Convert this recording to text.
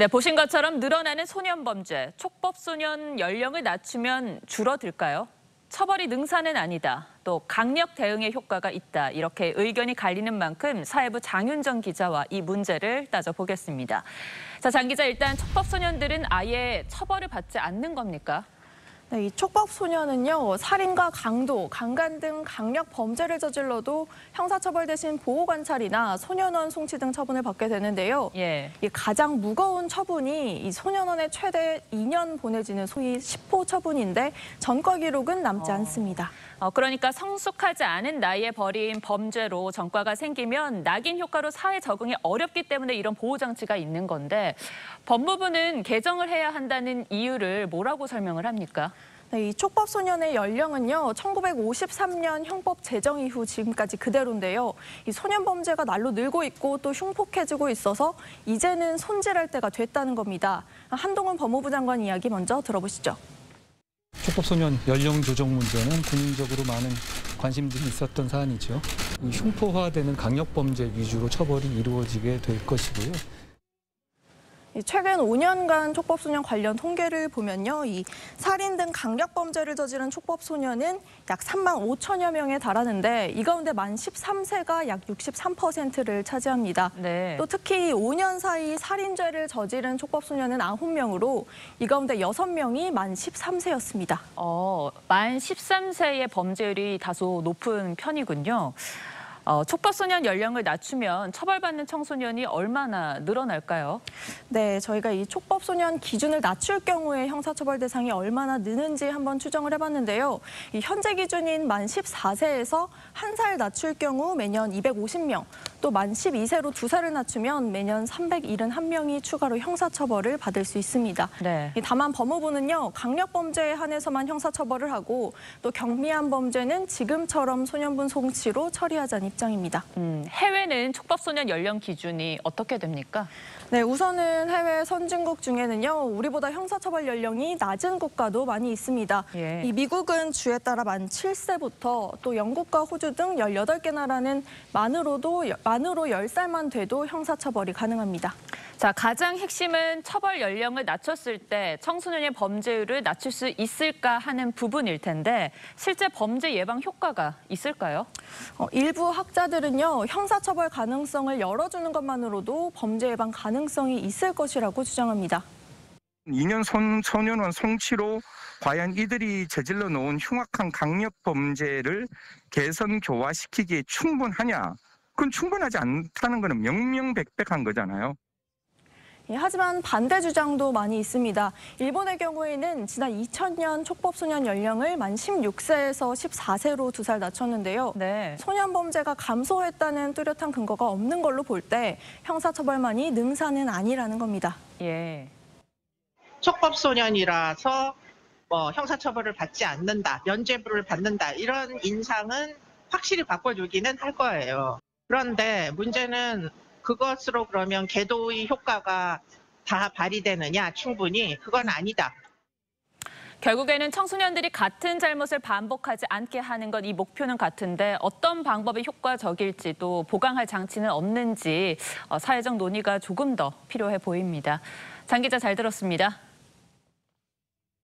네, 보신 것처럼 늘어나는 소년 범죄, 촉법 소년 연령을 낮추면 줄어들까요? 처벌이 능사는 아니다. 또 강력 대응의 효과가 있다. 이렇게 의견이 갈리는 만큼 사회부 장윤정 기자와 이 문제를 따져보겠습니다. 자, 장 기자, 일단 촉법 소년들은 아예 처벌을 받지 않는 겁니까? 네, 이 촉법 소년은요, 살인과 강도, 강간 등 강력 범죄를 저질러도 형사처벌 대신 보호관찰이나 소년원 송치 등 처분을 받게 되는데요. 이 가장 무거운 처분이 이 소년원에 최대 2년 보내지는 소위 시포 처분인데 전과 기록은 남지 않습니다. 그러니까 성숙하지 않은 나이에 벌인 범죄로 전과가 생기면 낙인 효과로 사회 적응이 어렵기 때문에 이런 보호장치가 있는 건데 법무부는 개정을 해야 한다는 이유를 뭐라고 설명을 합니까? 네, 이 촉법 소년의 연령은요, 1953년 형법 제정 이후 지금까지 그대로인데요. 이 소년 범죄가 날로 늘고 있고 또 흉폭해지고 있어서 이제는 손질할 때가 됐다는 겁니다. 한동훈 법무부 장관 이야기 먼저 들어보시죠. 촉법소년 연령 조정 문제는 국민적으로 많은 관심들이 있었던 사안이죠. 이 흉포화되는 강력범죄 위주로 처벌이 이루어지게 될 것이고요. 최근 5년간 촉법소년 관련 통계를 보면요, 이 살인 등 강력범죄를 저지른 촉법소년은 약 3만 5천여 명에 달하는데 이 가운데 만 13세가 약 63%를 차지합니다. 네. 또 특히 5년 사이 살인죄를 저지른 촉법소년은 9명으로 이 가운데 6명이 만 13세였습니다. 만 13세의 범죄율이 다소 높은 편이군요. 촉법소년 연령을 낮추면 처벌받는 청소년이 얼마나 늘어날까요? 네, 저희가 이 촉법소년 기준을 낮출 경우에 형사처벌 대상이 얼마나 느는지 한번 추정을 해봤는데요. 이 현재 기준인 만 14세에서 1살 낮출 경우 매년 250명, 또 만 12세로 2살을 낮추면 매년 371명이 추가로 형사처벌을 받을 수 있습니다. 네. 다만 법무부는요, 강력범죄에 한해서만 형사처벌을 하고 또 경미한 범죄는 지금처럼 소년분 송치로 처리하자는 입장입니다. 해외는 촉법소년 연령 기준이 어떻게 됩니까? 네, 우선은 해외 선진국 중에는요, 우리보다 형사처벌 연령이 낮은 국가도 많이 있습니다. 이 미국은 주에 따라 만 7세부터 또 영국과 호주 등 18개 나라는 만으로 10살만 돼도 형사처벌이 가능합니다. 자, 가장 핵심은 처벌 연령을 낮췄을 때 청소년의 범죄율을 낮출 수 있을까 하는 부분일 텐데 실제 범죄 예방 효과가 있을까요? 일부 학자들은요, 형사처벌 가능성을 열어주는 것만으로도 범죄 예방 가능성이 있을 것이라고 주장합니다. 2년 소년원 송치로 과연 이들이 저질러 놓은 흉악한 강력 범죄를 개선 교화시키기에 충분하냐? 그건 충분하지 않다는 거는 명명백백한 거잖아요. 하지만 반대 주장도 많이 있습니다. 일본의 경우에는 지난 2000년 촉법소년 연령을 만 16세에서 14세로 2살 낮췄는데요. 네. 소년 범죄가 감소했다는 뚜렷한 근거가 없는 걸로 볼 때 형사처벌만이 능사는 아니라는 겁니다. 촉법소년이라서 형사처벌을 받지 않는다, 면죄부를 받는다 이런 인상은 확실히 바꿔주기는 할 거예요. 그런데 문제는 그것으로 그러면 계도의 효과가 다 발휘되느냐, 충분히 그건 아니다. 결국에는 청소년들이 같은 잘못을 반복하지 않게 하는 것, 이 목표는 같은데 어떤 방법이 효과적일지 또 보강할 장치는 없는지 사회적 논의가 조금 더 필요해 보입니다. 장 기자 잘 들었습니다.